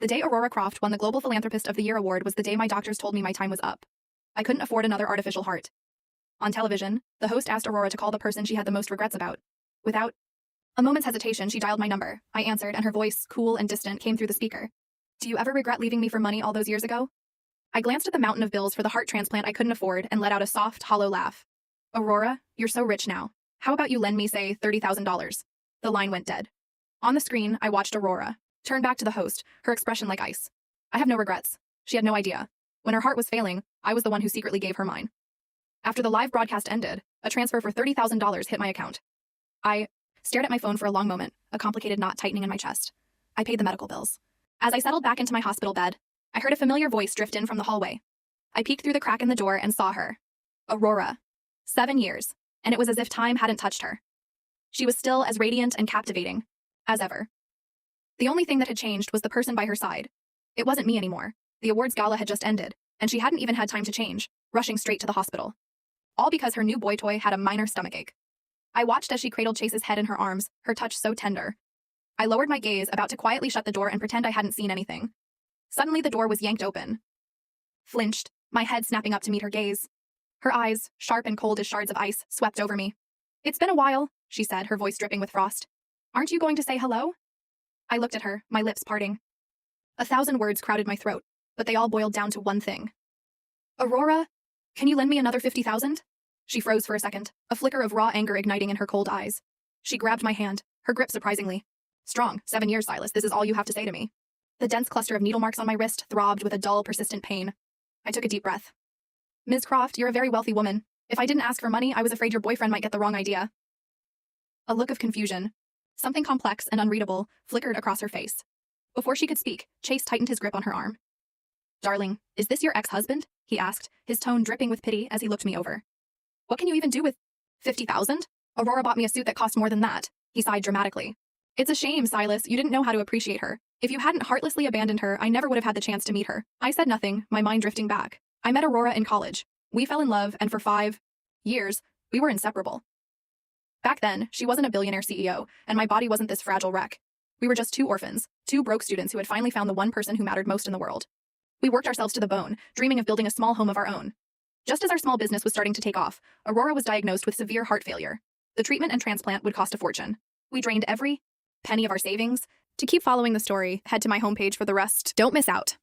The day Aurora Croft won the Global Philanthropist of the Year award was the day my doctors told me my time was up. I couldn't afford another artificial heart. On television, the host asked Aurora to call the person she had the most regrets about. Without a moment's hesitation, she dialed my number. I answered, and her voice, cool and distant, came through the speaker. Do you ever regret leaving me for money all those years ago? I glanced at the mountain of bills for the heart transplant I couldn't afford and let out a soft, hollow laugh. Aurora, you're so rich now. How about you lend me, say, $30,000? The line went dead. On the screen, I watched Aurora turn back to the host, her expression like ice. I have no regrets. She had no idea. When her heart was failing, I was the one who secretly gave her mine. After the live broadcast ended, a transfer for $30,000 hit my account. I stared at my phone for a long moment, a complicated knot tightening in my chest. I paid the medical bills. As I settled back into my hospital bed, I heard a familiar voice drift in from the hallway. I peeked through the crack in the door and saw her. Aurora. 7 years, and it was as if time hadn't touched her. She was still as radiant and captivating as ever. The only thing that had changed was the person by her side. It wasn't me anymore. The awards gala had just ended, and she hadn't even had time to change, rushing straight to the hospital. All because her new boy toy had a minor stomachache. I watched as she cradled Chase's head in her arms, her touch so tender. I lowered my gaze, about to quietly shut the door and pretend I hadn't seen anything. Suddenly the door was yanked open. Flinched, my head snapping up to meet her gaze. Her eyes, sharp and cold as shards of ice, swept over me. It's been a while, she said, her voice dripping with frost. Aren't you going to say hello? I looked at her, my lips parting. 1,000 words crowded my throat, but they all boiled down to one thing. Aurora, can you lend me another 50,000? She froze for a second, a flicker of raw anger igniting in her cold eyes. She grabbed my hand, her grip surprisingly strong. 7 years, Silas, this is all you have to say to me. The dense cluster of needle marks on my wrist throbbed with a dull, persistent pain. I took a deep breath. Ms. Croft, you're a very wealthy woman. If I didn't ask for money, I was afraid your boyfriend might get the wrong idea. A look of confusion, something complex and unreadable, flickered across her face. Before she could speak, Chase tightened his grip on her arm. Darling, is this your ex-husband? He asked, his tone dripping with pity as he looked me over. What can you even do with 50,000? Aurora bought me a suit that cost more than that. He sighed dramatically. It's a shame, Silas, you didn't know how to appreciate her. If you hadn't heartlessly abandoned her, I never would have had the chance to meet her. I said nothing, my mind drifting back. I met Aurora in college. We fell in love, and for 5 years, we were inseparable. Back then, she wasn't a billionaire CEO, and my body wasn't this fragile wreck. We were just 2 orphans, 2 broke students who had finally found the one person who mattered most in the world. We worked ourselves to the bone, dreaming of building a small home of our own. Just as our small business was starting to take off, Aurora was diagnosed with severe heart failure. The treatment and transplant would cost a fortune. We drained every penny of our savings. To keep following the story, head to my homepage for the rest. Don't miss out.